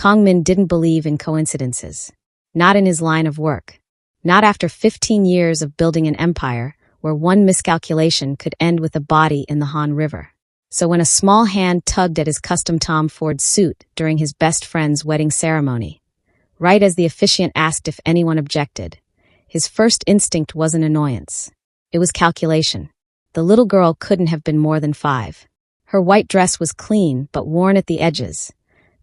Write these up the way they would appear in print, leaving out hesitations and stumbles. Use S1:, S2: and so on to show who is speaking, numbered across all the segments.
S1: Kong Min didn't believe in coincidences. Not in his line of work. Not after 15 years of building an empire where one miscalculation could end with a body in the Han River. So when a small hand tugged at his custom Tom Ford suit during his best friend's wedding ceremony, right as the officiant asked if anyone objected, his first instinct wasn't annoyance. It was calculation. The little girl couldn't have been more than 5. Her white dress was clean but worn at the edges,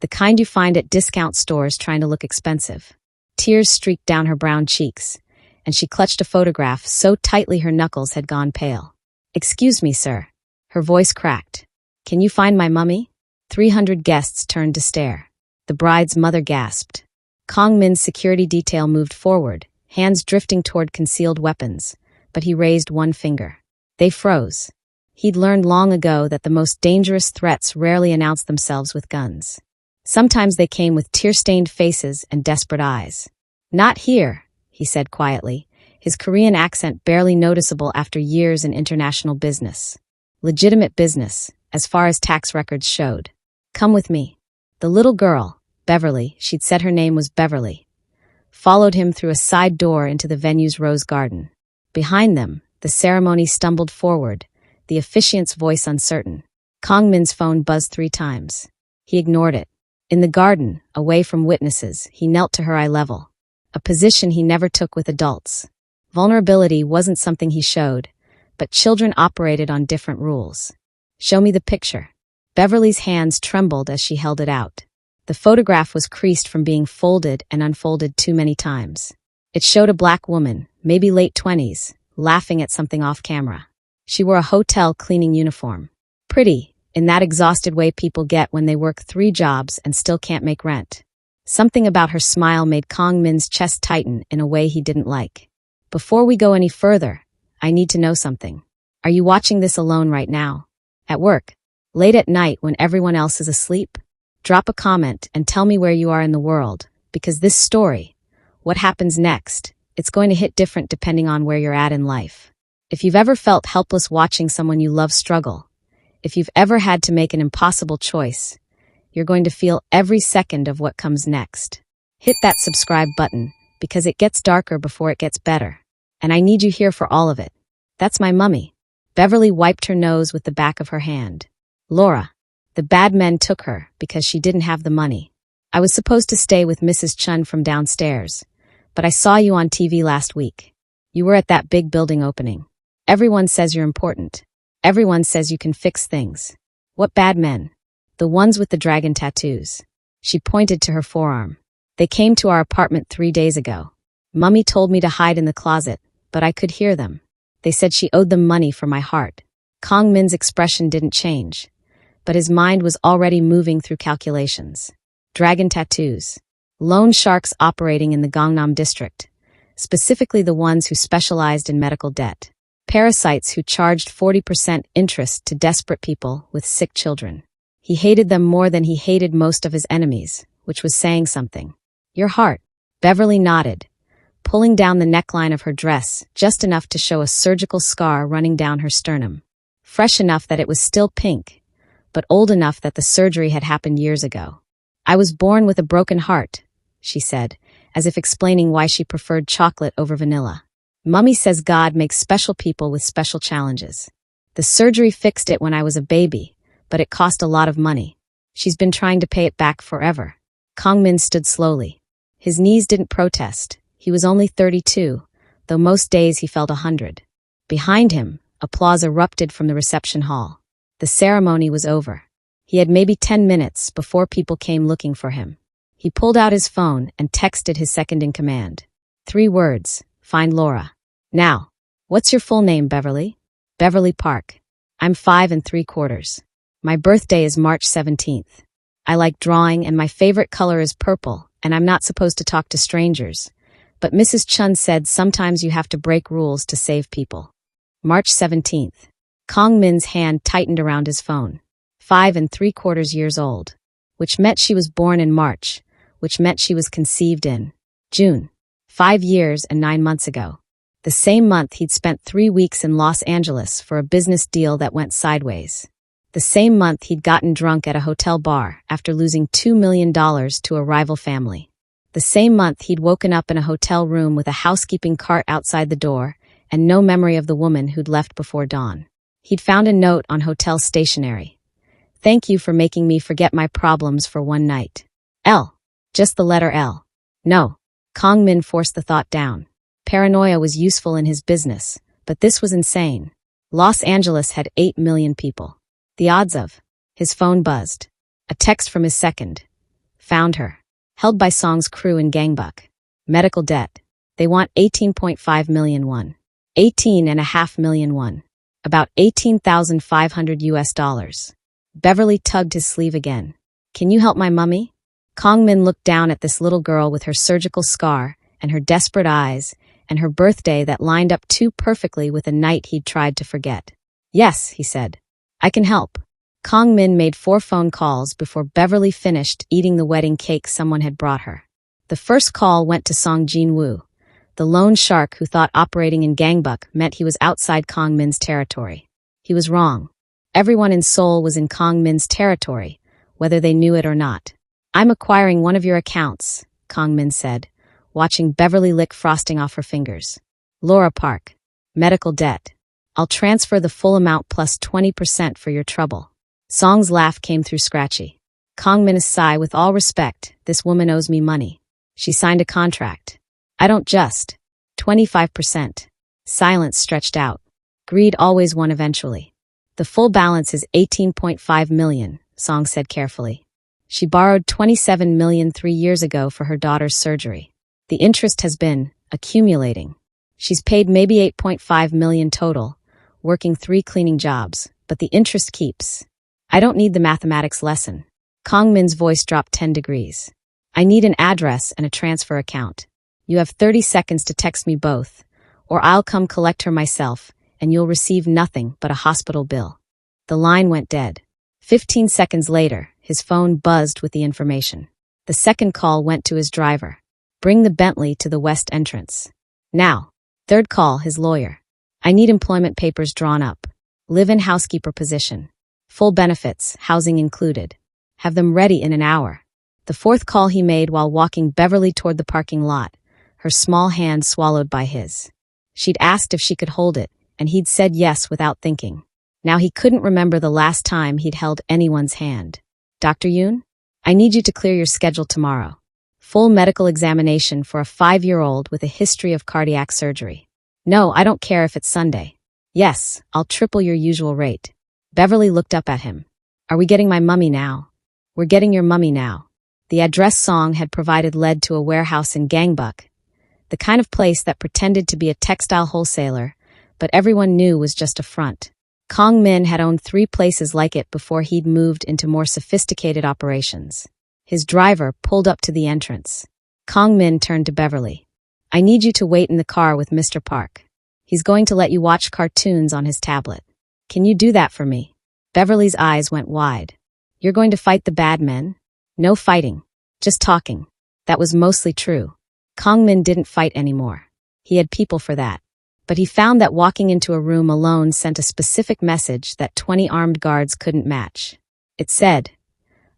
S1: the kind you find at discount stores trying to look expensive. Tears streaked down her brown cheeks, and she clutched a photograph so tightly her knuckles had gone pale. "Excuse me, sir." Her voice cracked. "Can you find my mummy?" 300 guests turned to stare. The bride's mother gasped. Kong Min's security detail moved forward, hands drifting toward concealed weapons, but he raised one finger. They froze. He'd learned long ago that the most dangerous threats rarely announced themselves with guns. Sometimes they came with tear-stained faces and desperate eyes. "Not here," he said quietly, his Korean accent barely noticeable after years in international business. Legitimate business, as far as tax records showed. "Come with me." The little girl, Beverly, she'd said her name was Beverly, followed him through a side door into the venue's rose garden. Behind them, the ceremony stumbled forward, the officiant's voice uncertain. Kong Min's phone buzzed 3 times. He ignored it. In the garden, away from witnesses, he knelt to her eye level, a position he never took with adults. Vulnerability wasn't something he showed, but children operated on different rules. "Show me the picture." Beverly's hands trembled as she held it out. The photograph was creased from being folded and unfolded too many times. It showed a black woman, maybe late 20s, laughing at something off camera. She wore a hotel cleaning uniform. Pretty, in that exhausted way people get when they work 3 jobs and still can't make rent. Something about her smile made Kong Min's chest tighten in a way he didn't like. "Before we go any further, I need to know something. Are you watching this alone right now? At work? Late at night when everyone else is asleep? Drop a comment and tell me where you are in the world, because this story, what happens next, it's going to hit different depending on where you're at in life. If you've ever felt helpless watching someone you love struggle, if you've ever had to make an impossible choice, you're going to feel every second of what comes next. Hit that subscribe button, because it gets darker before it gets better. And I need you here for all of it. That's my mummy." Beverly wiped her nose with the back of her hand. "Laura. The bad men took her because she didn't have the money. I was supposed to stay with Mrs. Chun from downstairs, but I saw you on TV last week. You were at that big building opening. Everyone says you're important. Everyone says you can fix things. What bad men?" "The ones with the dragon tattoos." She pointed to her forearm. "They came to our apartment 3 days ago. Mummy told me to hide in the closet, but I could hear them. They said she owed them money for my heart." Kong Min's expression didn't change, but his mind was already moving through calculations. Dragon tattoos. Loan sharks operating in the Gangnam district, specifically the ones who specialized in medical debt. Parasites who charged 40% interest to desperate people with sick children. He hated them more than he hated most of his enemies, which was saying something. "Your heart." Beverly nodded, pulling down the neckline of her dress just enough to show a surgical scar running down her sternum. Fresh enough that it was still pink, but old enough that the surgery had happened years ago. "I was born with a broken heart," she said, as if explaining why she preferred chocolate over vanilla. "Mummy says God makes special people with special challenges. The surgery fixed it when I was a baby, but it cost a lot of money. She's been trying to pay it back forever." Kong Min stood slowly. His knees didn't protest. He was only 32, though most days he felt 100. Behind him, applause erupted from the reception hall. The ceremony was over. He had maybe 10 minutes before people came looking for him. He pulled out his phone and texted his second-in-command. 3 words, "Find Laura. Now." "What's your full name, Beverly?" "Beverly Park. I'm 5 3/4. My birthday is March 17th. I like drawing and my favorite color is purple, and I'm not supposed to talk to strangers. But Mrs. Chun said sometimes you have to break rules to save people." March 17th. Kong Min's hand tightened around his phone. 5 3/4 years old. Which meant she was born in March, which meant she was conceived in June. 5 years and 9 months ago. The same month he'd spent 3 weeks in Los Angeles for a business deal that went sideways. The same month he'd gotten drunk at a hotel bar after losing $2 million to a rival family. The same month he'd woken up in a hotel room with a housekeeping cart outside the door and no memory of the woman who'd left before dawn. He'd found a note on hotel stationery. "Thank you for making me forget my problems for one night." L. Just the letter L. No. Kong Min forced the thought down. Paranoia was useful in his business, but this was insane. Los Angeles had 8 million people. The odds of. His phone buzzed. A text from his second. "Found her. Held by Song's crew in Gangbuck. Medical debt. They want 18.5 million won. 18.5 million won. About 18,500 US dollars. Beverly tugged his sleeve again. "Can you help my mummy?" Kong Min looked down at this little girl with her surgical scar and her desperate eyes and her birthday that lined up too perfectly with a night he'd tried to forget. "Yes," he said. "I can help." Kong Min made 4 phone calls before Beverly finished eating the wedding cake someone had brought her. The first call went to Song Jin-woo, the lone shark who thought operating in Gangbuck meant he was outside Kong Min's territory. He was wrong. Everyone in Seoul was in Kong Min's territory, whether they knew it or not. "I'm acquiring one of your accounts," Kong Min said, watching Beverly lick frosting off her fingers. "Laura Park. Medical debt. I'll transfer the full amount plus 20% for your trouble." Song's laugh came through scratchy. Kong Min's sigh, "With all respect, this woman owes me money. She signed a contract. I don't just. 25%. Silence stretched out. Greed always won eventually. "The full balance is 18.5 million, Song said carefully. "She borrowed 27 million 3 years ago for her daughter's surgery. The interest has been accumulating. She's paid maybe 8.5 million total, working 3 cleaning jobs, but the interest keeps. I don't need the mathematics lesson." Kong Min's voice dropped 10 degrees. "I need an address and a transfer account. You have 30 seconds to text me both, or I'll come collect her myself, and you'll receive nothing but a hospital bill." The line went dead. 15 seconds later, his phone buzzed with the information. The second call went to his driver. "Bring the Bentley to the west entrance. Now." Third call, his lawyer. "I need employment papers drawn up. Live-in housekeeper position. Full benefits, housing included. Have them ready in an hour." The fourth call he made while walking Beverly toward the parking lot, her small hand swallowed by his. She'd asked if she could hold it, and he'd said yes without thinking. Now he couldn't remember the last time he'd held anyone's hand. "Dr. Yoon? I need you to clear your schedule tomorrow. Full medical examination for a 5-year-old with a history of cardiac surgery." "No, I don't care if it's Sunday." "Yes, I'll triple your usual rate." Beverly looked up at him. "Are we getting my mummy now?" "We're getting your mummy now." The address Song had provided led to a warehouse in Gangbuck, the kind of place that pretended to be a textile wholesaler, but everyone knew was just a front. Kong Min had owned 3 places like it before he'd moved into more sophisticated operations. His driver pulled up to the entrance. Kong Min turned to Beverly. "I need you to wait in the car with Mr. Park. He's going to let you watch cartoons on his tablet. Can you do that for me?" Beverly's eyes went wide. "You're going to fight the bad men?" "No fighting. Just talking." That was mostly true. Kong Min didn't fight anymore. He had people for that. But he found that walking into a room alone sent a specific message that 20 armed guards couldn't match. It said,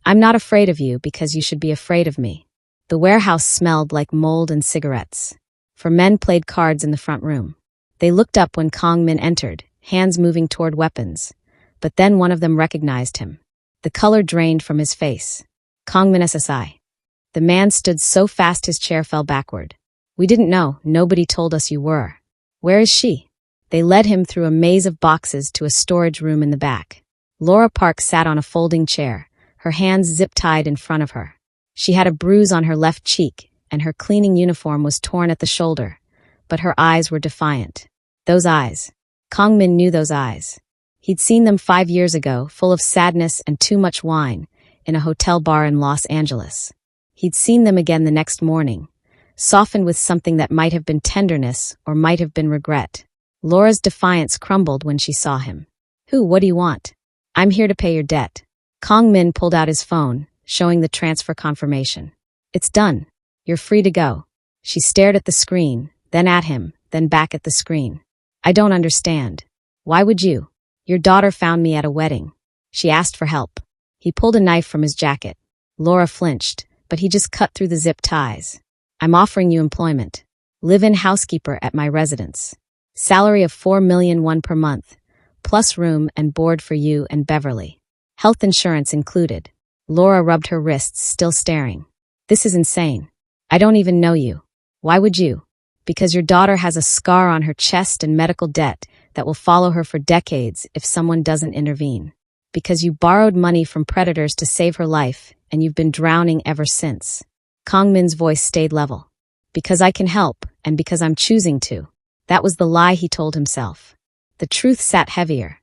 S1: "I'm not afraid of you because you should be afraid of me." The warehouse smelled like mold and cigarettes. 4 men played cards in the front room. They looked up when Kong Min entered, hands moving toward weapons. But then one of them recognized him. The color drained from his face. "Kong Min SSI." The man stood so fast his chair fell backward. "We didn't know. Nobody told us you were." "Where is she?" They led him through a maze of boxes to a storage room in the back. Laura Park sat on a folding chair, her hands zip-tied in front of her. She had a bruise on her left cheek, and her cleaning uniform was torn at the shoulder, but her eyes were defiant. Those eyes. Kong Min knew those eyes. He'd seen them 5 years ago, full of sadness and too much wine, in a hotel bar in Los Angeles. He'd seen them again the next morning, softened with something that might have been tenderness or might have been regret. Laura's defiance crumbled when she saw him. What do you want?" "I'm here to pay your debt." Kong Min pulled out his phone, showing the transfer confirmation. "It's done. You're free to go." She stared at the screen, then at him, then back at the screen. "I don't understand. Why would you?" "Your daughter found me at a wedding. She asked for help. He pulled a knife from his jacket. Laura flinched, but he just cut through the zip ties. I'm offering you employment. Live-in housekeeper at my residence. Salary of $4,000,001 per month, plus room and board for you and Beverly. Health insurance included. Laura rubbed her wrists, still staring. This is insane. I don't even know you. Why would you? Because your daughter has a scar on her chest and medical debt that will follow her for decades if someone doesn't intervene. Because you borrowed money from predators to save her life, and you've been drowning ever since. Kong Min's voice stayed level. Because I can help, and because I'm choosing to. That was the lie he told himself. The truth sat heavier.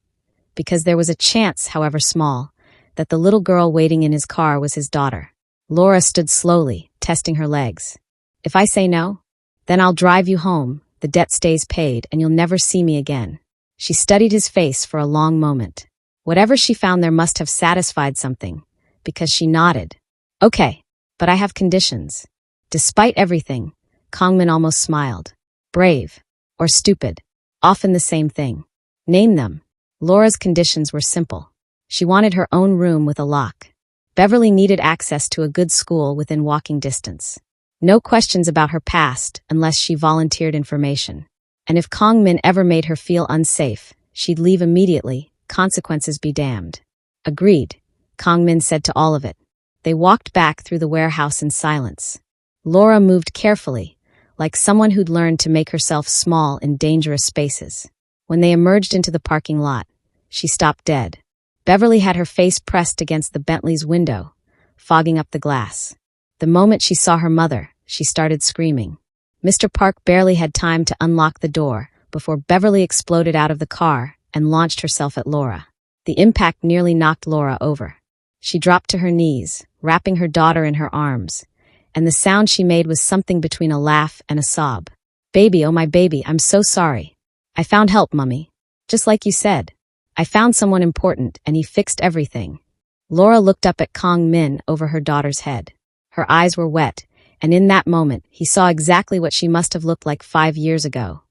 S1: Because there was a chance, however small, that the little girl waiting in his car was his daughter. Laura stood slowly, testing her legs. If I say no, then I'll drive you home, the debt stays paid, and you'll never see me again. She studied his face for a long moment. Whatever she found there must have satisfied something, because she nodded. Okay, but I have conditions. Despite everything, Kongmin almost smiled. Brave, or stupid, often the same thing. Name them. Laura's conditions were simple. She wanted her own room with a lock. Beverly needed access to a good school within walking distance. No questions about her past unless she volunteered information. And if Kongmin ever made her feel unsafe, she'd leave immediately, consequences be damned. Agreed, Kongmin said to all of it. They walked back through the warehouse in silence. Laura moved carefully, like someone who'd learned to make herself small in dangerous spaces. When they emerged into the parking lot, she stopped dead. Beverly had her face pressed against the Bentley's window, fogging up the glass. The moment she saw her mother, she started screaming. Mr. Park barely had time to unlock the door before Beverly exploded out of the car and launched herself at Laura. The impact nearly knocked Laura over. She dropped to her knees, wrapping her daughter in her arms, and the sound she made was something between a laugh and a sob. Baby, oh my baby, I'm so sorry. I found help, Mummy. Just like you said. I found someone important, and he fixed everything. Laura looked up at Kong Min over her daughter's head. Her eyes were wet, and in that moment, he saw exactly what she must have looked like 5 years ago.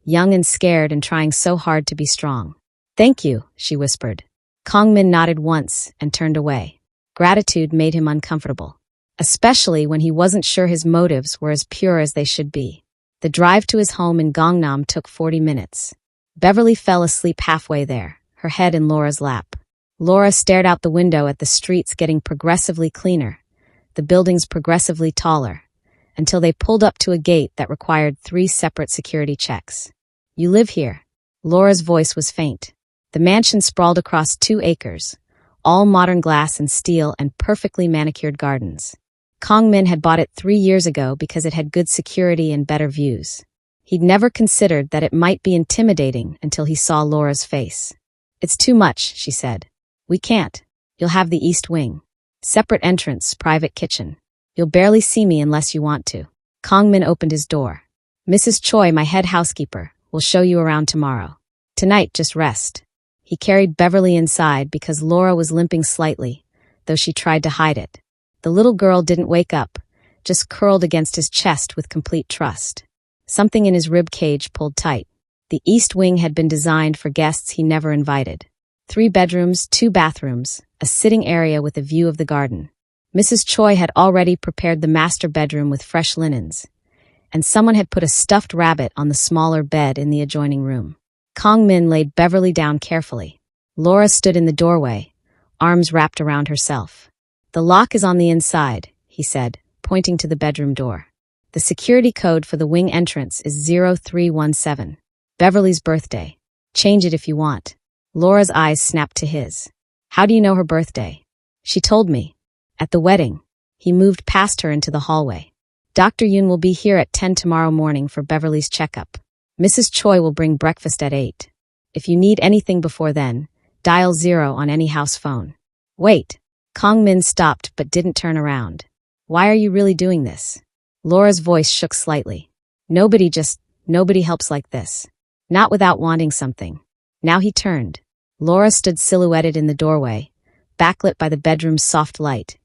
S1: Young and scared and trying so hard to be strong. Thank you, she whispered. Kong Min nodded once and turned away. Gratitude made him uncomfortable, especially when he wasn't sure his motives were as pure as they should be. The drive to his home in Gangnam took 40 minutes. Beverly fell asleep halfway there, her head in Laura's lap. Laura stared out the window at the streets getting progressively cleaner, the buildings progressively taller, until they pulled up to a gate that required 3 separate security checks. You live here? Laura's voice was faint. The mansion sprawled across 2 acres, all modern glass and steel and perfectly manicured gardens. Kong Min had bought it 3 years ago because it had good security and better views. He'd never considered that it might be intimidating until he saw Laura's face. It's too much, she said. We can't. You'll have the east wing. Separate entrance, private kitchen. You'll barely see me unless you want to. Kong Min opened his door. Mrs. Choi, my head housekeeper, will show you around tomorrow. Tonight, just rest. He carried Beverly inside because Laura was limping slightly, though she tried to hide it. The little girl didn't wake up, just curled against his chest with complete trust. Something in his rib cage pulled tight. The east wing had been designed for guests he never invited. 3 bedrooms, 2 bathrooms, a sitting area with a view of the garden. Mrs. Choi had already prepared the master bedroom with fresh linens, and someone had put a stuffed rabbit on the smaller bed in the adjoining room. Kong Min laid Beverly down carefully. Laura stood in the doorway, arms wrapped around herself. The lock is on the inside, he said, pointing to the bedroom door. The security code for the wing entrance is 0317. Beverly's birthday. Change it if you want. Laura's eyes snapped to his. How do you know her birthday? She told me. At the wedding. He moved past her into the hallway. Dr. Yoon will be here at 10 tomorrow morning for Beverly's checkup. Mrs. Choi will bring breakfast at 8. If you need anything before then, dial 0 on any house phone. Wait. Kong Min stopped but didn't turn around. Why are you really doing this? Laura's voice shook slightly. Nobody helps like this. Not without wanting something. Now he turned. Laura stood silhouetted in the doorway, backlit by the bedroom's soft light.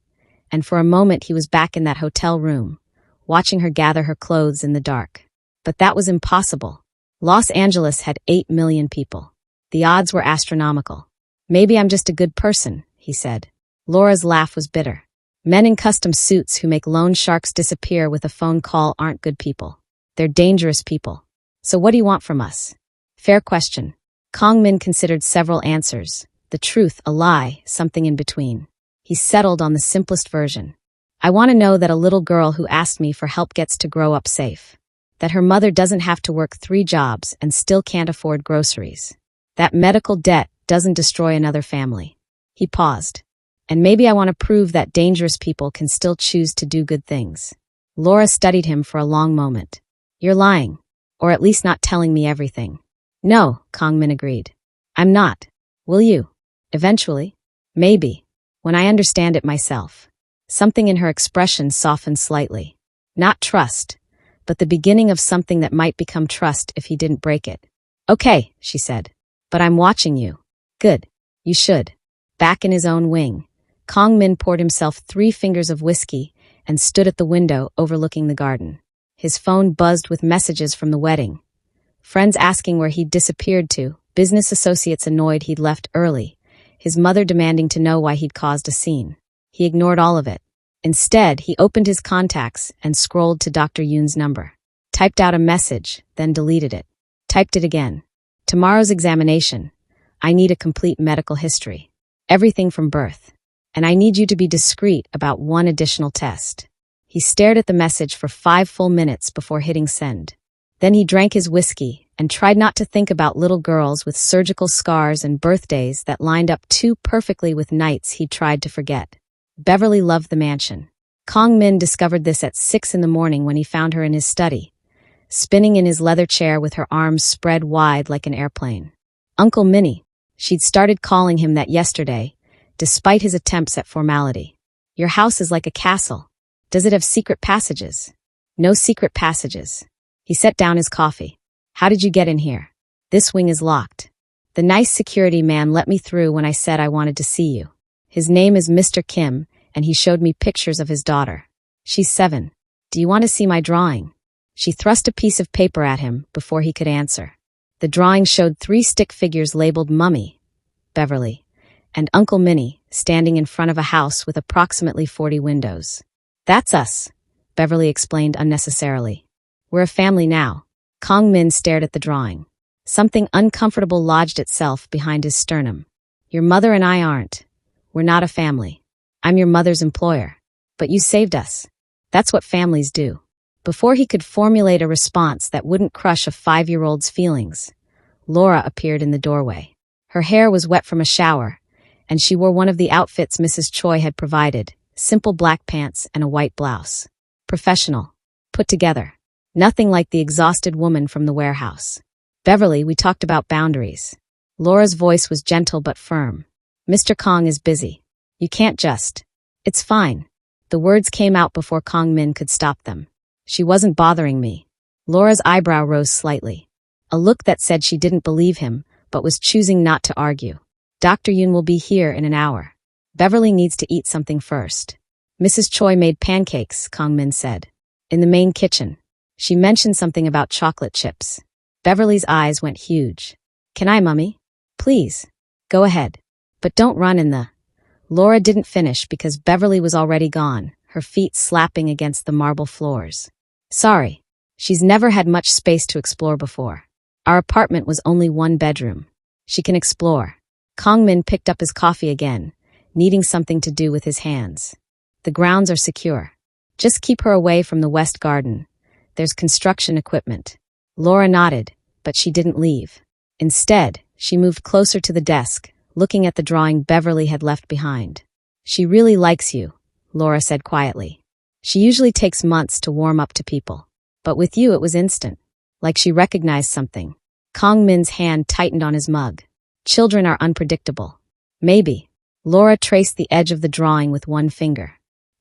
S1: And for a moment he was back in that hotel room, watching her gather her clothes in the dark. But that was impossible. Los Angeles had 8 million people. The odds were astronomical. Maybe I'm just a good person, he said. Laura's laugh was bitter. Men in custom suits who make loan sharks disappear with a phone call aren't good people. They're dangerous people. So what do you want from us? Fair question. Kong Min considered several answers. The truth, a lie, something in between. He settled on the simplest version. I want to know that a little girl who asked me for help gets to grow up safe. That her mother doesn't have to work 3 jobs and still can't afford groceries. That medical debt doesn't destroy another family. He paused. And maybe I want to prove that dangerous people can still choose to do good things. Laura studied him for a long moment. You're lying. Or at least not telling me everything. No, Kong Min agreed. I'm not. Will you? Eventually. Maybe. When I understand it myself. Something in her expression softened slightly. Not trust, but the beginning of something that might become trust if he didn't break it. Okay, she said. But I'm watching you. Good. You should. Back in his own wing, Kong Min poured himself 3 fingers of whiskey and stood at the window overlooking the garden. His phone buzzed with messages from the wedding. Friends asking where he'd disappeared to, business associates annoyed he'd left early, his mother demanding to know why he'd caused a scene. He ignored all of it. Instead, he opened his contacts and scrolled to Dr. Yoon's number. Typed out a message, then deleted it. Typed it again. Tomorrow's examination. I need a complete medical history. Everything from birth. And I need you to be discreet about 1 additional test. He stared at the message for 5 full minutes before hitting send. Then he drank his whiskey and tried not to think about little girls with surgical scars and birthdays that lined up too perfectly with nights he'd tried to forget. Beverly loved the mansion. Kong Min discovered this at 6 in the morning when he found her in his study, spinning in his leather chair with her arms spread wide like an airplane. Uncle Minnie. She'd started calling him that yesterday, despite his attempts at formality. Your house is like a castle. Does it have secret passages? No secret passages. He set down his coffee. How did you get in here? This wing is locked. The nice security man let me through when I said I wanted to see you. His name is Mr. Kim, and he showed me pictures of his daughter. She's 7. Do you want to see my drawing? She thrust a piece of paper at him before he could answer. The drawing showed 3 stick figures labeled Mummy, Beverly, and Uncle Minnie standing in front of a house with approximately 40 windows. That's us, Beverly explained unnecessarily. We're a family now. Kong Min stared at the drawing. Something uncomfortable lodged itself behind his sternum. Your mother and I aren't. We're not a family. I'm your mother's employer. But you saved us. That's what families do. Before he could formulate a response that wouldn't crush a 5-year-old's feelings, Laura appeared in the doorway. Her hair was wet from a shower, and she wore one of the outfits Mrs. Choi had provided, simple black pants and a white blouse. Professional. Put together. Nothing like the exhausted woman from the warehouse. Beverly, we talked about boundaries. Laura's voice was gentle but firm. Mr. Kong is busy. You can't just. It's fine. The words came out before Kong Min could stop them. She wasn't bothering me. Laura's eyebrow rose slightly. A look that said she didn't believe him, but was choosing not to argue. Dr. Yoon will be here in an hour. Beverly needs to eat something first. Mrs. Choi made pancakes, Kong Min said. In the main kitchen. She mentioned something about chocolate chips. Beverly's eyes went huge. Can I, Mummy? Please. Go ahead. But don't run in the... Laura didn't finish because Beverly was already gone, her feet slapping against the marble floors. Sorry. She's never had much space to explore before. Our apartment was only 1 bedroom. She can explore. Kong Min picked up his coffee again, needing something to do with his hands. The grounds are secure. Just keep her away from the west garden. There's construction equipment. Laura nodded, but she didn't leave. Instead, she moved closer to the desk, looking at the drawing Beverly had left behind. She really likes you, Laura said quietly. She usually takes months to warm up to people. But with you it was instant. Like she recognized something. Kong Min's hand tightened on his mug. Children are unpredictable. Maybe. Laura traced the edge of the drawing with 1 finger.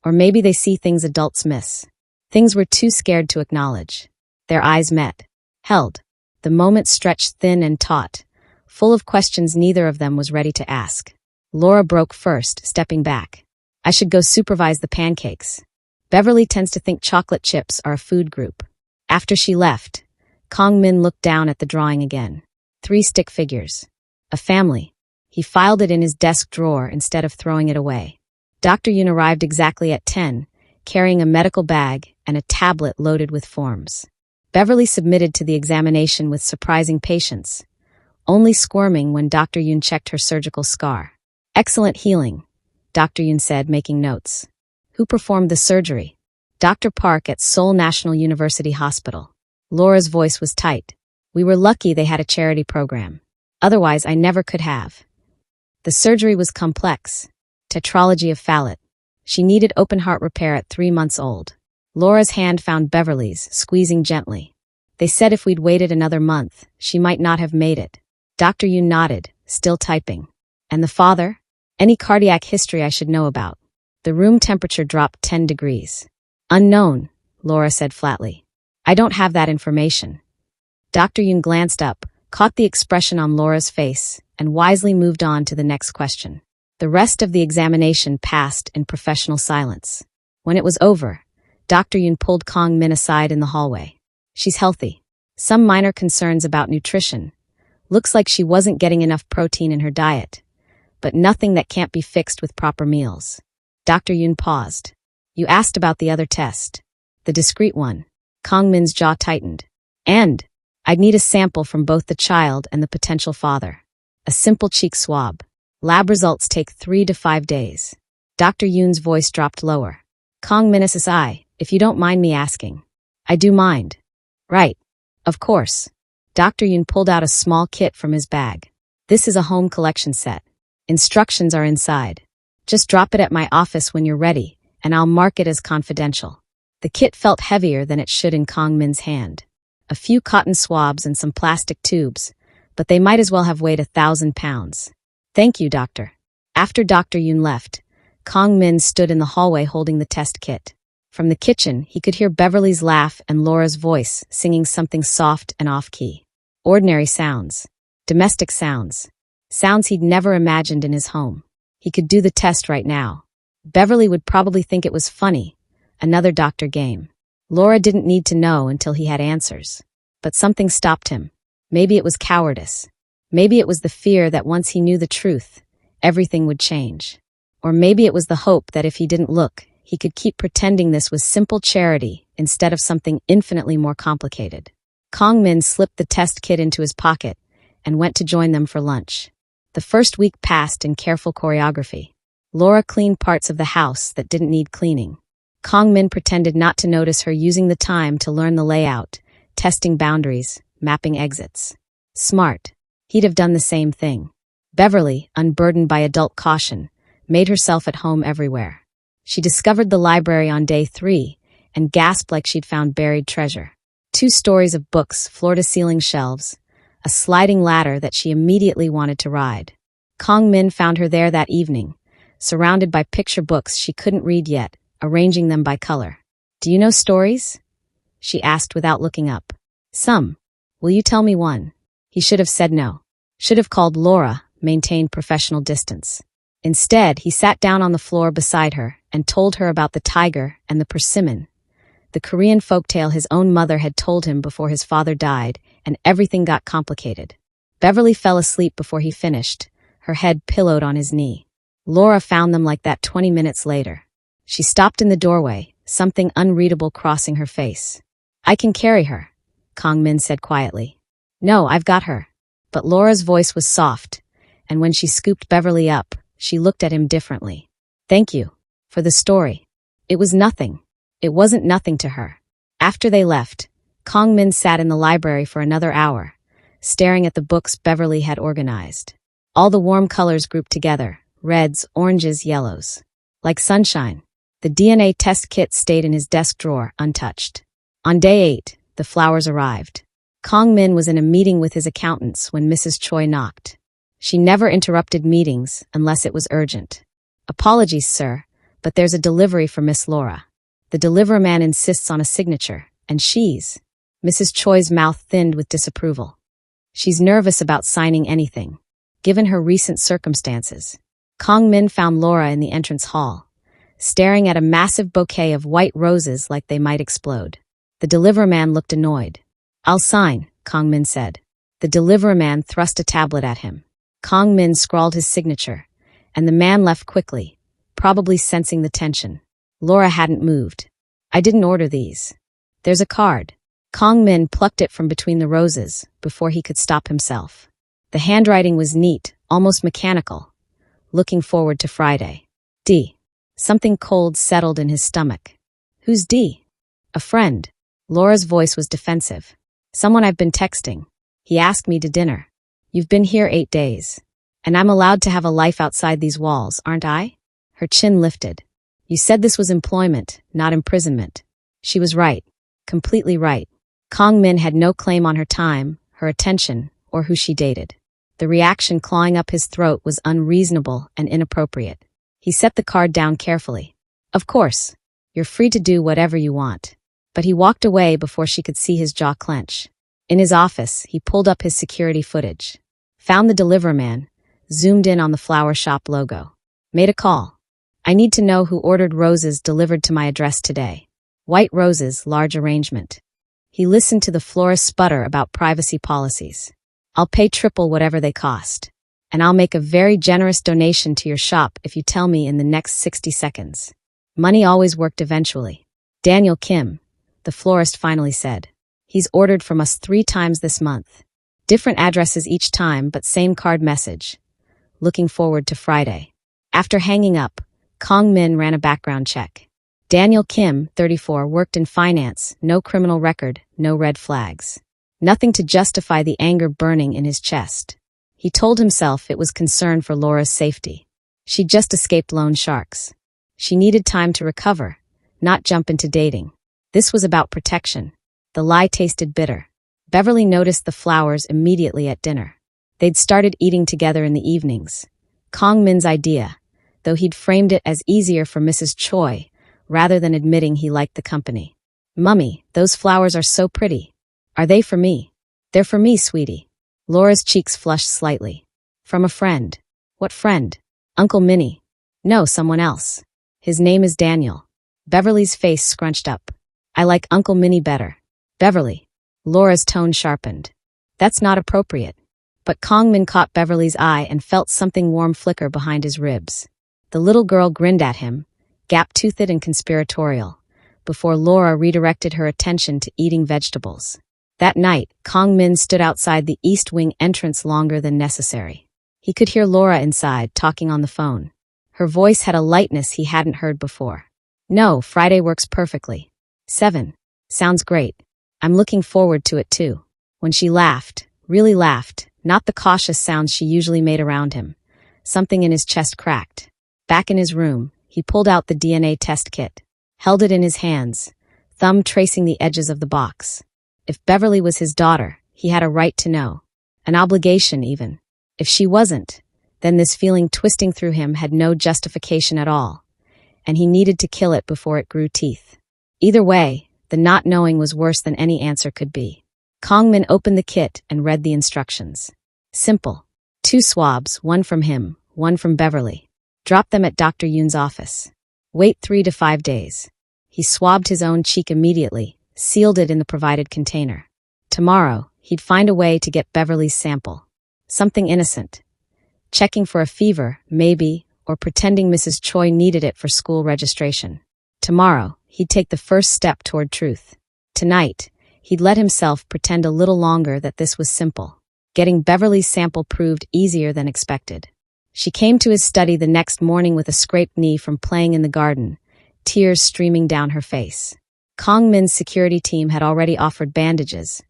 S1: Or maybe they see things adults miss. Things we're too scared to acknowledge. Their eyes met. Held. The moment stretched thin and taut, full of questions neither of them was ready to ask. Laura broke first, stepping back. I should go supervise the pancakes. Beverly tends to think chocolate chips are a food group. After she left, Kong Min looked down at the drawing again. 3 stick figures. A family. He filed it in his desk drawer instead of throwing it away. Dr. Yoon arrived exactly at 10, carrying a medical bag and a tablet loaded with forms. Beverly submitted to the examination with surprising patience, only squirming when Dr. Yoon checked her surgical scar. "Excellent healing," Dr. Yoon said, making notes. "Who performed the surgery?" "Dr. Park at Seoul National University Hospital." Laura's voice was tight. "We were lucky they had a charity program. Otherwise, I never could have." The surgery was complex. Tetralogy of Fallot. She needed open-heart repair at 3 months old. Laura's hand found Beverly's, squeezing gently. "They said if we'd waited another month, she might not have made it." Dr. Yoon nodded, still typing. "And the father? Any cardiac history I should know about?" The room temperature dropped 10 degrees. "Unknown," Laura said flatly. "I don't have that information." Dr. Yoon glanced up, caught the expression on Laura's face, and wisely moved on to the next question. The rest of the examination passed in professional silence. When it was over, Dr. Yoon pulled Kong Min aside in the hallway. "She's healthy. Some minor concerns about nutrition. Looks like she wasn't getting enough protein in her diet, but nothing that can't be fixed with proper meals." Dr. Yoon paused. "You asked about the other test. The discrete one." Kong Min's jaw tightened. "And I'd need a sample from both the child and the potential father. A simple cheek swab. Lab results take 3 to 5 days." Dr. Yoon's voice dropped lower. "Kong Min SSI, if you don't mind me asking." "I do mind." "Right. Of course." Dr. Yoon pulled out a small kit from his bag. "This is a home collection set. Instructions are inside. Just drop it at my office when you're ready, and I'll mark it as confidential." The kit felt heavier than it should in Kong Min's hand. A few cotton swabs and some plastic tubes, but they might as well have weighed 1,000 pounds. "Thank you, doctor." After Dr. Yoon left, Kong Min stood in the hallway holding the test kit. From the kitchen, he could hear Beverly's laugh and Laura's voice singing something soft and off-key. Ordinary sounds. Domestic sounds. Sounds he'd never imagined in his home. He could do the test right now. Beverly would probably think it was funny. Another doctor game. Laura didn't need to know until he had answers. But something stopped him. Maybe it was cowardice. Maybe it was the fear that once he knew the truth, everything would change. Or maybe it was the hope that if he didn't look, he could keep pretending this was simple charity instead of something infinitely more complicated. Kong Min slipped the test kit into his pocket and went to join them for lunch. The first week passed in careful choreography. Laura cleaned parts of the house that didn't need cleaning. Kong Min pretended not to notice her using the time to learn the layout, testing boundaries, mapping exits. Smart. He'd have done the same thing. Beverly, unburdened by adult caution, made herself at home everywhere. She discovered the library on day 3 and gasped like she'd found buried treasure. 2 stories of books, floor-to-ceiling shelves, a sliding ladder that she immediately wanted to ride. Kong Min found her there that evening, surrounded by picture books she couldn't read yet, arranging them by color. "Do you know stories?" she asked without looking up. "Some. Will you tell me one?" He should have said no. Should have called Laura, maintained professional distance. Instead, he sat down on the floor beside her and told her about the tiger and the persimmon, the Korean folktale his own mother had told him before his father died, and everything got complicated. Beverly fell asleep before he finished, her head pillowed on his knee. Laura found them like that 20 minutes later. She stopped in the doorway, something unreadable crossing her face. "I can carry her," Kong Min said quietly. "No, I've got her." But Laura's voice was soft, and when she scooped Beverly up, she looked at him differently. "Thank you. For the story." It was nothing. It wasn't nothing to her. After they left, Kong Min sat in the library for another hour, staring at the books Beverly had organized. All the warm colors grouped together, reds, oranges, yellows. Like sunshine. The DNA test kit stayed in his desk drawer, untouched. On day 8, the flowers arrived. Kong Min was in a meeting with his accountants when Mrs. Choi knocked. She never interrupted meetings unless it was urgent. "Apologies, sir, but there's a delivery for Miss Laura. The deliverman insists on a signature, and she's..." Mrs. Choi's mouth thinned with disapproval. "She's nervous about signing anything, given her recent circumstances." Kong Min found Laura in the entrance hall, staring at a massive bouquet of white roses like they might explode. The deliverman looked annoyed. "I'll sign," Kong Min said. The deliverman thrust a tablet at him. Kong Min scrawled his signature, and the man left quickly, probably sensing the tension. Laura hadn't moved. I didn't order these. There's a card. Kong Min plucked it from between the roses before he could stop himself. The handwriting was neat, almost mechanical. Looking forward to Friday. D. Something cold settled in his stomach. Who's D? A friend. Laura's voice was defensive. Someone I've been texting. He asked me to dinner. You've been here 8 days. And I'm allowed to have a life outside these walls, aren't I? Her chin lifted. You said this was employment, not imprisonment. She was right. Completely right. Kong Min had no claim on her time, her attention, or who she dated. The reaction clawing up his throat was unreasonable and inappropriate. He set the card down carefully. Of course, you're free to do whatever you want. But he walked away before she could see his jaw clench. In his office, he pulled up his security footage. Found the deliverman, zoomed in on the flower shop logo. Made a call. I need to know who ordered roses delivered to my address today. White roses, large arrangement. He listened to the florist sputter about privacy policies. I'll pay triple whatever they cost. And I'll make a very generous donation to your shop if you tell me in the next 60 seconds. Money always worked eventually. Daniel Kim, the florist finally said. He's ordered from us 3 times this month. Different addresses each time, but same card message. Looking forward to Friday. After hanging up, Kong Min ran a background check. Daniel Kim, 34, worked in finance, no criminal record, no red flags. Nothing to justify the anger burning in his chest. He told himself it was concern for Laura's safety. She'd just escaped loan sharks. She needed time to recover, not jump into dating. This was about protection. The lie tasted bitter. Beverly noticed the flowers immediately at dinner. They'd started eating together in the evenings. Kong Min's idea, though he'd framed it as easier for Mrs. Choi, rather than admitting he liked the company. Mummy, those flowers are so pretty. Are they for me? They're for me, sweetie. Laura's cheeks flushed slightly. From a friend. What friend? Uncle Minnie. No, someone else. His name is Daniel. Beverly's face scrunched up. I like Uncle Minnie better. Beverly. Laura's tone sharpened. That's not appropriate. But Kong Min caught Beverly's eye and felt something warm flicker behind his ribs. The little girl grinned at him, gap-toothed and conspiratorial, before Laura redirected her attention to eating vegetables. That night, Kong Min stood outside the East Wing entrance longer than necessary. He could hear Laura inside, talking on the phone. Her voice had a lightness he hadn't heard before. No, Friday works perfectly. 7. Sounds great. I'm looking forward to it too. When she laughed, really laughed, not the cautious sounds she usually made around him. Something in his chest cracked. Back in his room, he pulled out the DNA test kit, held it in his hands, thumb tracing the edges of the box. If Beverly was his daughter, he had a right to know. An obligation, even. If she wasn't, then this feeling twisting through him had no justification at all, and he needed to kill it before it grew teeth. Either way, the not knowing was worse than any answer could be. Kong Min opened the kit and read the instructions. Simple. 2 swabs, one from him, one from Beverly. Drop them at Dr. Yoon's office. Wait 3 to 5 days. He swabbed his own cheek immediately, sealed it in the provided container. Tomorrow, he'd find a way to get Beverly's sample. Something innocent. Checking for a fever, maybe, or pretending Mrs. Choi needed it for school registration. Tomorrow, he'd take the first step toward truth. Tonight, he'd let himself pretend a little longer that this was simple. Getting Beverly's sample proved easier than expected. She came to his study the next morning with a scraped knee from playing in the garden, tears streaming down her face. Kong Min's security team had already offered bandages,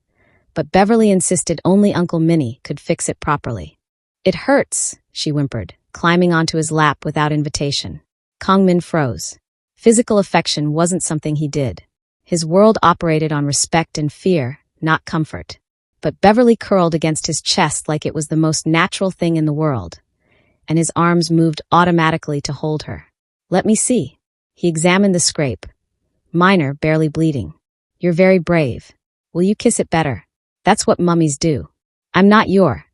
S1: but Beverly insisted only Uncle Minnie could fix it properly. It hurts, she whimpered, climbing onto his lap without invitation. Kong Min froze. Physical affection wasn't something he did. His world operated on respect and fear, not comfort. But Beverly curled against his chest like it was the most natural thing in the world, and his arms moved automatically to hold her. Let me see. He examined the scrape. Minor, barely bleeding. You're very brave. Will you kiss it better? That's what mummies do. I'm not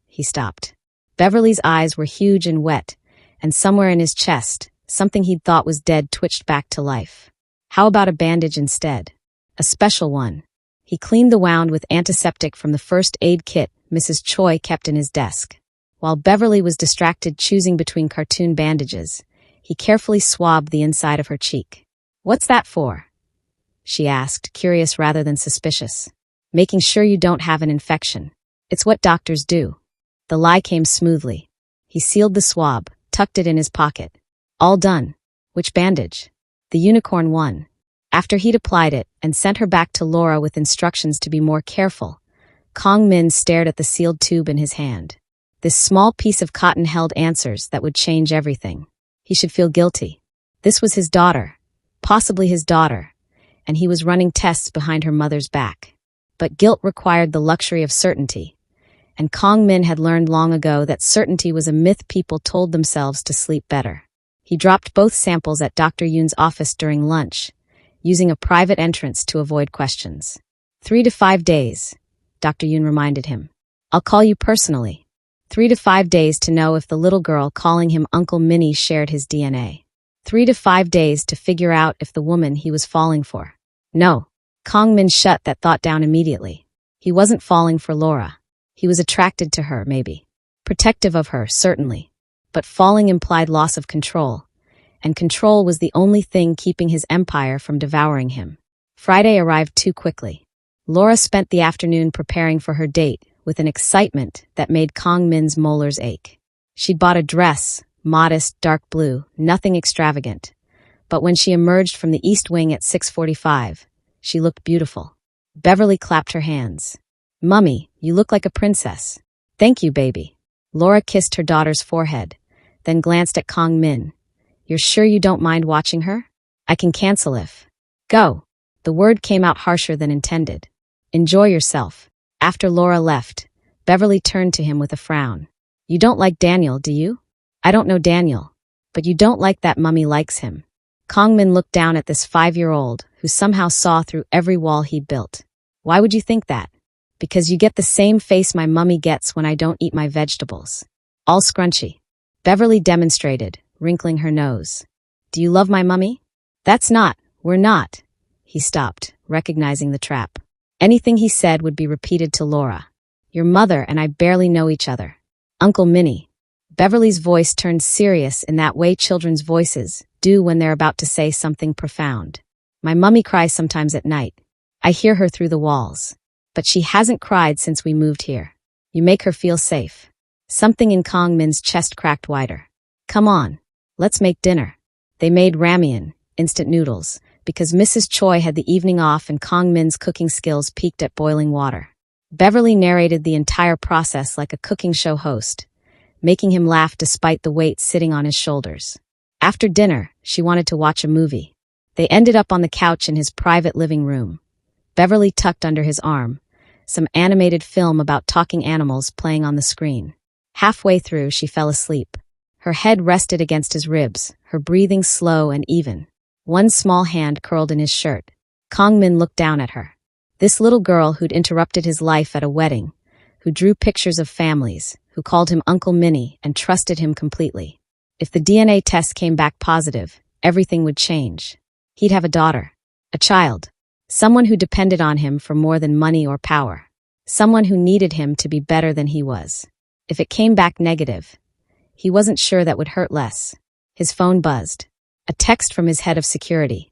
S1: he stopped. Beverly's eyes were huge and wet, and somewhere in his chest, something he'd thought was dead twitched back to life. How about a bandage instead? A special one. He cleaned the wound with antiseptic from the first aid kit Mrs. Choi kept in his desk. While Beverly was distracted choosing between cartoon bandages, he carefully swabbed the inside of her cheek. "What's that for?" she asked, curious rather than suspicious. "Making sure you don't have an infection. It's what doctors do." The lie came smoothly. He sealed the swab, tucked it in his pocket. "All done." "Which bandage?" "The unicorn one." After he'd applied it and sent her back to Laura with instructions to be more careful, Kong Min stared at the sealed tube in his hand. This small piece of cotton held answers that would change everything. He should feel guilty. This was his daughter, possibly his daughter, and he was running tests behind her mother's back. But guilt required the luxury of certainty, and Kong Min had learned long ago that certainty was a myth people told themselves to sleep better. He dropped both samples at Dr. Yoon's office during lunch, using a private entrance to avoid questions. 3 to 5 days, Dr. Yoon reminded him. "I'll call you personally." 3 to 5 days to know if the little girl calling him Uncle Minnie shared his DNA. 3 to 5 days to figure out if the woman he was falling for. No, Kong Min shut that thought down immediately. He wasn't falling for Laura. He was attracted to her, maybe. Protective of her, certainly. But falling implied loss of control, and control was the only thing keeping his empire from devouring him. Friday arrived too quickly. Laura spent the afternoon preparing for her date with an excitement that made Kong Min's molars ache. She'd bought a dress, modest, dark blue, nothing extravagant. But when she emerged from the East Wing at 6:45, she looked beautiful. Beverly clapped her hands. "Mummy, you look like a princess." "Thank you, baby." Laura kissed her daughter's forehead, then glanced at Kong Min. "You're sure you don't mind watching her? I can cancel if." "Go." The word came out harsher than intended. "Enjoy yourself." After Laura left, Beverly turned to him with a frown. "You don't like Daniel, do you?" "I don't know Daniel. But you don't like that Mummy likes him." Kong Min looked down at this 5-year-old who somehow saw through every wall he'd built. "Why would you think that?" "Because you get the same face my mummy gets when I don't eat my vegetables. All scrunchy." Beverly demonstrated, wrinkling her nose. "Do you love my mummy?" We're not." He stopped, recognizing the trap. Anything he said would be repeated to Laura. "Your mother and I barely know each other." "Uncle Minnie." Beverly's voice turned serious in that way children's voices do when they're about to say something profound. "My mummy cries sometimes at night. I hear her through the walls. But she hasn't cried since we moved here. You make her feel safe." Something in Kong Min's chest cracked wider. "Come on, let's make dinner." They made ramen, instant noodles, because Mrs. Choi had the evening off and Kong Min's cooking skills peaked at boiling water. Beverly narrated the entire process like a cooking show host, making him laugh despite the weight sitting on his shoulders. After dinner, she wanted to watch a movie. They ended up on the couch in his private living room. Beverly tucked under his arm, some animated film about talking animals playing on the screen. Halfway through, she fell asleep. Her head rested against his ribs, her breathing slow and even. One small hand curled in his shirt. Kong Min looked down at her. This little girl who'd interrupted his life at a wedding, who drew pictures of families, who called him Uncle Minnie and trusted him completely. If the DNA test came back positive, everything would change. He'd have a daughter, a child, someone who depended on him for more than money or power, someone who needed him to be better than he was. If it came back negative, he wasn't sure that would hurt less. His phone buzzed. A text from his head of security.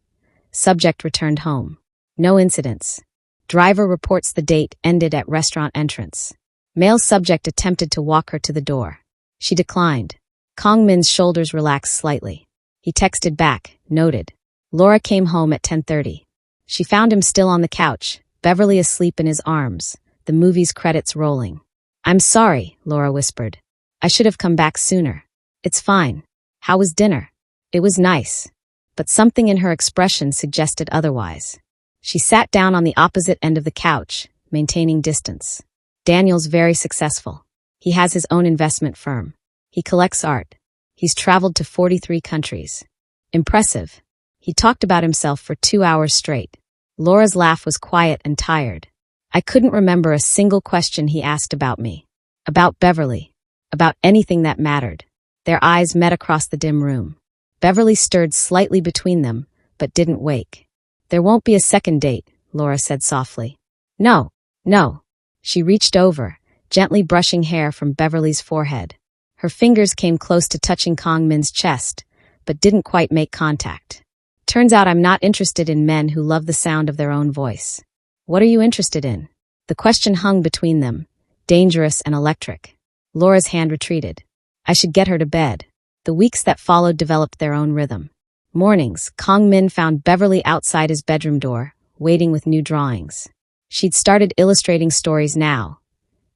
S1: Subject returned home. No incidents. Driver reports the date ended at restaurant entrance. Male subject attempted to walk her to the door. She declined. Kong Min's shoulders relaxed slightly. He texted back, noted. Laura came home at 10:30. She found him still on the couch, Beverly asleep in his arms, the movie's credits rolling. "I'm sorry," Laura whispered. "I should have come back sooner." "It's fine. How was dinner?" "It was nice." But something in her expression suggested otherwise. She sat down on the opposite end of the couch, maintaining distance. "Daniel's very successful. He has his own investment firm. He collects art. He's traveled to 43 countries. Impressive." He talked about himself for 2 hours straight. Laura's laugh was quiet and tired. "I couldn't remember a single question he asked about me. About Beverly. About anything that mattered." Their eyes met across the dim room. Beverly stirred slightly between them, but didn't wake. "There won't be a second date," Laura said softly. No. She reached over, gently brushing hair from Beverly's forehead. Her fingers came close to touching Kong Min's chest, but didn't quite make contact. Turns out I'm not interested in men who love the sound of their own voice. What are you interested in? The question hung between them, dangerous and electric. Laura's hand retreated. I should get her to bed. The weeks that followed developed their own rhythm. Mornings, Kong Min found Beverly outside his bedroom door, waiting with new drawings. She'd started illustrating stories now.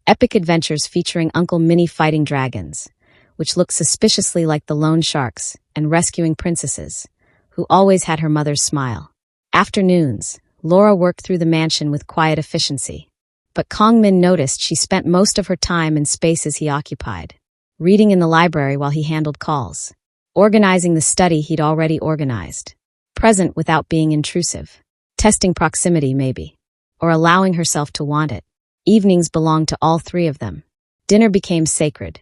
S1: Epic adventures featuring Uncle Minnie fighting dragons, which looked suspiciously like the loan sharks, and rescuing princesses, who always had her mother's smile. Afternoons, Laura worked through the mansion with quiet efficiency. But Kong Min noticed she spent most of her time in spaces he occupied. Reading in the library while he handled calls. Organizing the study he'd already organized. Present without being intrusive. Testing proximity, maybe. Or allowing herself to want it. Evenings belonged to all three of them. Dinner became sacred.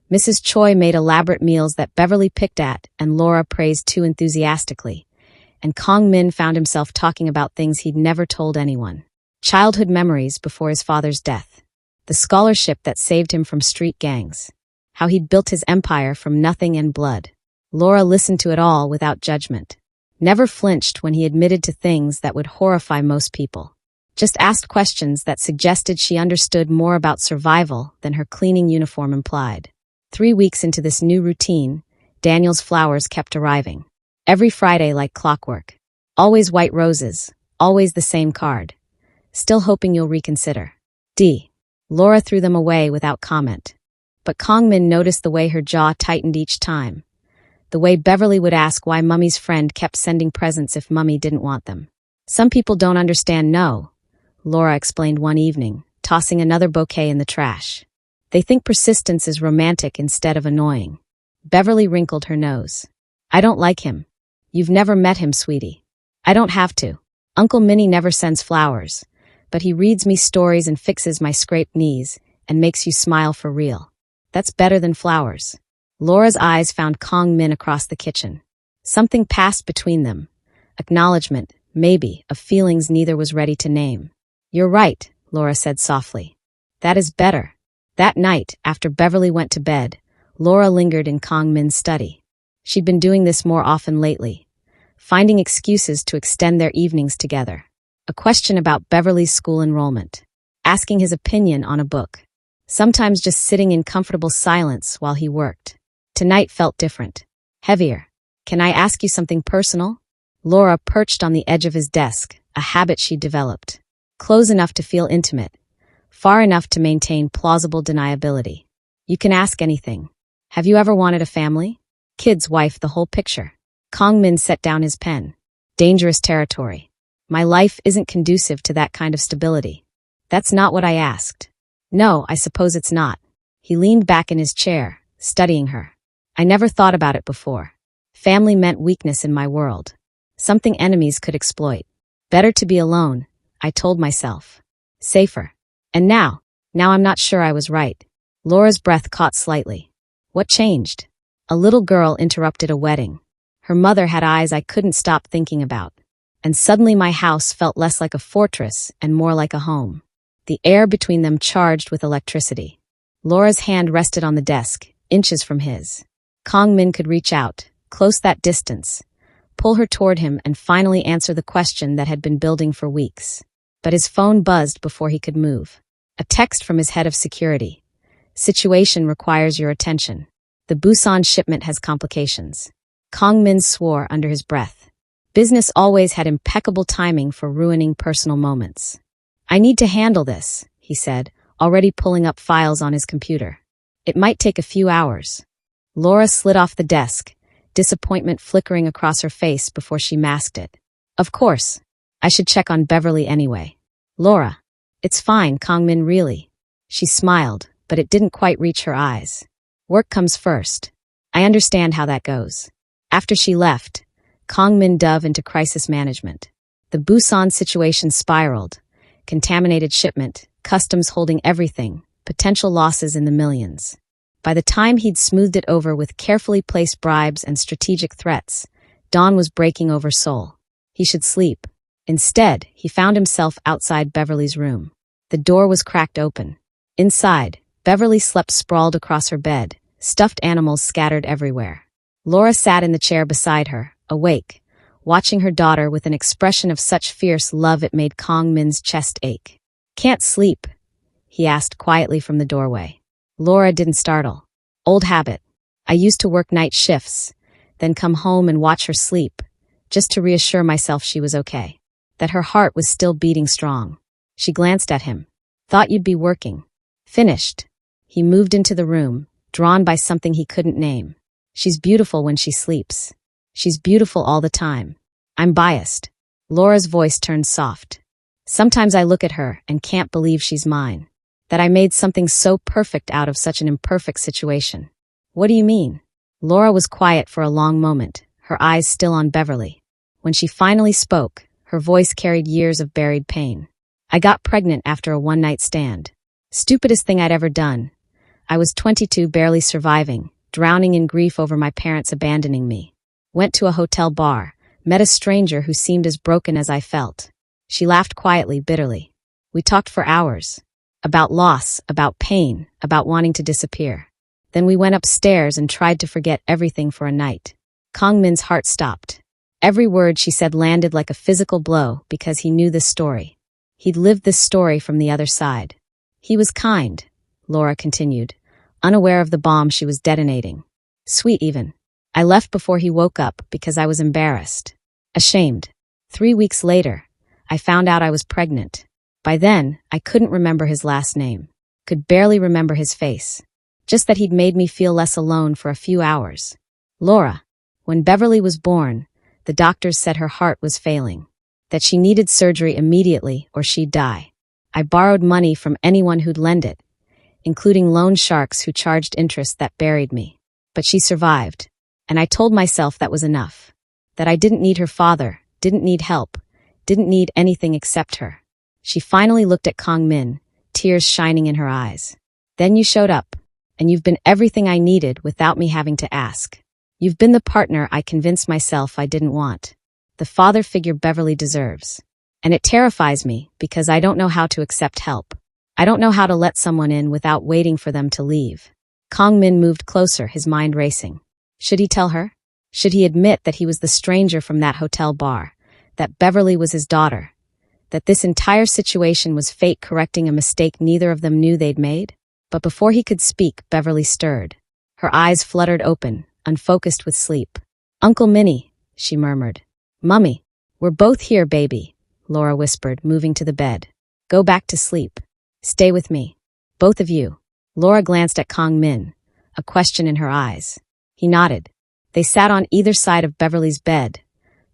S1: Mrs. Choi made elaborate meals that Beverly picked at and Laura praised too enthusiastically. And Kong Min found himself talking about things he'd never told anyone. Childhood memories before his father's death. The scholarship that saved him from street gangs. How he'd built his empire from nothing and blood. Laura listened to it all without judgment. Never flinched when he admitted to things that would horrify most people. Just asked questions that suggested she understood more about survival than her cleaning uniform implied. 3 weeks into this new routine, Daniel's flowers kept arriving. Every Friday like clockwork. Always white roses, always the same card. Still hoping you'll reconsider. D. Laura threw them away without comment. But Kong Min noticed the way her jaw tightened each time. The way Beverly would ask why Mummy's friend kept sending presents if Mummy didn't want them. Some people don't understand no, Laura explained one evening, tossing another bouquet in the trash. They think persistence is romantic instead of annoying. Beverly wrinkled her nose. I don't like him. You've never met him, sweetie. I don't have to. Uncle Minnie never sends flowers, but he reads me stories and fixes my scraped knees and makes you smile for real. That's better than flowers. Laura's eyes found Kong Min across the kitchen. Something passed between them. Acknowledgement, maybe, of feelings neither was ready to name. You're right, Laura said softly. That is better. That night, after Beverly went to bed, Laura lingered in Kong Min's study. She'd been doing this more often lately, finding excuses to extend their evenings together. A question about Beverly's school enrollment. Asking his opinion on a book. Sometimes just sitting in comfortable silence while he worked. Tonight felt different. Heavier. Can I ask you something personal? Laura perched on the edge of his desk, a habit she'd developed. Close enough to feel intimate. Far enough to maintain plausible deniability. You can ask anything. Have you ever wanted a family? Kids, wife, the whole picture. Kong Min set down his pen. Dangerous territory. My life isn't conducive to that kind of stability. That's not what I asked. No, I suppose it's not. He leaned back in his chair, studying her. I never thought about it before. Family meant weakness in my world. Something enemies could exploit. Better to be alone, I told myself. Safer. And now I'm not sure I was right. Laura's breath caught slightly. What changed? A little girl interrupted a wedding. Her mother had eyes I couldn't stop thinking about. And suddenly my house felt less like a fortress and more like a home. The air between them charged with electricity. Laura's hand rested on the desk, inches from his. Kong Min could reach out, close that distance, pull her toward him and finally answer the question that had been building for weeks. But his phone buzzed before he could move. A text from his head of security. Situation requires your attention. The Busan shipment has complications. Kong Min swore under his breath. Business always had impeccable timing for ruining personal moments. I need to handle this, he said, already pulling up files on his computer. It might take a few hours. Laura slid off the desk, disappointment flickering across her face before she masked it. Of course. I should check on Beverly anyway. Laura. It's fine, Kong Min, really. She smiled, but it didn't quite reach her eyes. Work comes first. I understand how that goes. After she left, Kong Min dove into crisis management. The Busan situation spiraled. Contaminated shipment, customs holding everything, potential losses in the millions. By the time he'd smoothed it over with carefully placed bribes and strategic threats, dawn was breaking over Seoul. He should sleep. Instead, he found himself outside Beverly's room. The door was cracked open. Inside, Beverly slept sprawled across her bed, stuffed animals scattered everywhere. Laura sat in the chair beside her, awake, watching her daughter with an expression of such fierce love it made Kong Min's chest ache. "Can't sleep?" he asked quietly from the doorway. Laura didn't startle. "Old habit. I used to work night shifts, then come home and watch her sleep, just to reassure myself she was okay, that her heart was still beating strong." She glanced at him. "Thought you'd be working." "Finished." He moved into the room, drawn by something he couldn't name. "She's beautiful when she sleeps. She's beautiful all the time. I'm biased." Laura's voice turned soft. "Sometimes I look at her and can't believe she's mine. That I made something so perfect out of such an imperfect situation." "What do you mean?" Laura was quiet for a long moment, her eyes still on Beverly. When she finally spoke, her voice carried years of buried pain. "I got pregnant after a one-night stand. Stupidest thing I'd ever done. I was 22, barely surviving, drowning in grief over my parents abandoning me. Went to a hotel bar, met a stranger who seemed as broken as I felt." She laughed quietly, bitterly. "We talked for hours. About loss, about pain, about wanting to disappear. Then we went upstairs and tried to forget everything for a night." Kong Min's heart stopped. Every word she said landed like a physical blow because he knew this story. He'd lived this story from the other side. "He was kind," Laura continued, unaware of the bomb she was detonating. "Sweet even. I left before he woke up because I was embarrassed. Ashamed. 3 weeks later, I found out I was pregnant. By then, I couldn't remember his last name. Could barely remember his face. Just that he'd made me feel less alone for a few hours." "Laura, when Beverly was born, the doctors said her heart was failing. That she needed surgery immediately or she'd die. I borrowed money from anyone who'd lend it, including loan sharks who charged interest that buried me. But she survived, and I told myself that was enough. That I didn't need her father, didn't need help, didn't need anything except her." She finally looked at Kong Min, tears shining in her eyes. "Then you showed up, and you've been everything I needed without me having to ask. You've been the partner I convinced myself I didn't want. The father figure Beverly deserves. And it terrifies me because I don't know how to accept help. I don't know how to let someone in without waiting for them to leave." Kong Min moved closer, his mind racing. Should he tell her? Should he admit that he was the stranger from that hotel bar, that Beverly was his daughter, that this entire situation was fate correcting a mistake neither of them knew they'd made? But before he could speak, Beverly stirred. Her eyes fluttered open, unfocused with sleep. "Uncle Minnie," she murmured. "Mummy, we're both here, baby," Laura whispered, moving to the bed. "Go back to sleep. Stay with me. Both of you." Laura glanced at Kong Min, a question in her eyes. He nodded. They sat on either side of Beverly's bed,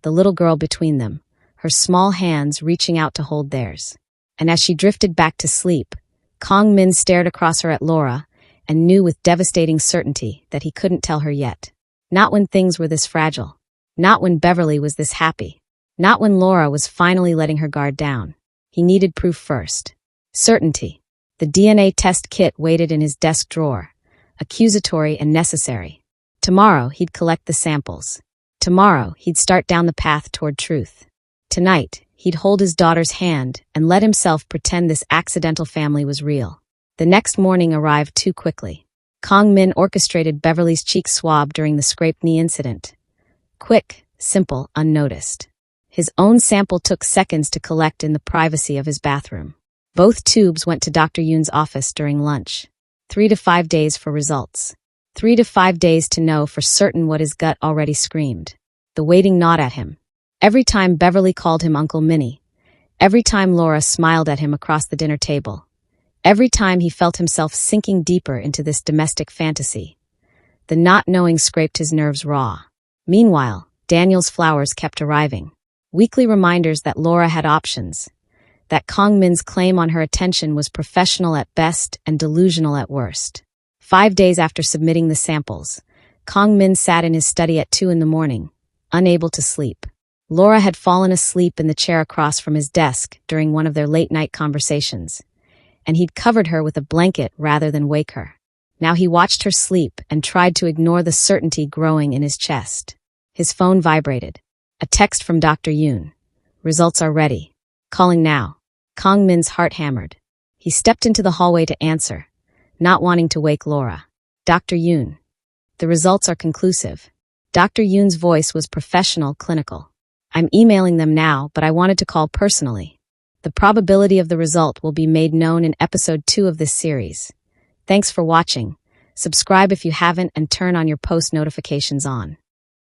S1: the little girl between them, her small hands reaching out to hold theirs. And as she drifted back to sleep, Kong Min stared across her at Laura and knew with devastating certainty that he couldn't tell her yet. Not when things were this fragile. Not when Beverly was this happy. Not when Laura was finally letting her guard down. He needed proof first. Certainty. The DNA test kit waited in his desk drawer, accusatory and necessary. Tomorrow he'd collect the samples. Tomorrow he'd start down the path toward truth. Tonight, he'd hold his daughter's hand and let himself pretend this accidental family was real. The next morning arrived too quickly. Kong Min orchestrated Beverly's cheek swab during the scraped knee incident. Quick, simple, unnoticed. His own sample took seconds to collect in the privacy of his bathroom. Both tubes went to Dr. Yoon's office during lunch. 3 to 5 days for results. 3 to 5 days to know for certain what his gut already screamed. The waiting gnawed at him. Every time Beverly called him Uncle Minnie. Every time Laura smiled at him across the dinner table. Every time he felt himself sinking deeper into this domestic fantasy. The not knowing scraped his nerves raw. Meanwhile, Daniel's flowers kept arriving. Weekly reminders that Laura had options. That Kong Min's claim on her attention was professional at best and delusional at worst. 5 days after submitting the samples, Kong Min sat in his study at 2 a.m, unable to sleep. Laura had fallen asleep in the chair across from his desk during one of their late-night conversations, and he'd covered her with a blanket rather than wake her. Now he watched her sleep and tried to ignore the certainty growing in his chest. His phone vibrated. A text from Dr. Yoon. "Results are ready. Calling now." Kong Min's heart hammered. He stepped into the hallway to answer, not wanting to wake Laura. Dr. Yoon. The results are conclusive. Dr. Yoon's voice was professional, clinical. I'm emailing them now, but I wanted to call personally. The probability of the result will be made known in episode 2 of this series. Thanks for watching. Subscribe if you haven't and turn on your post notifications on.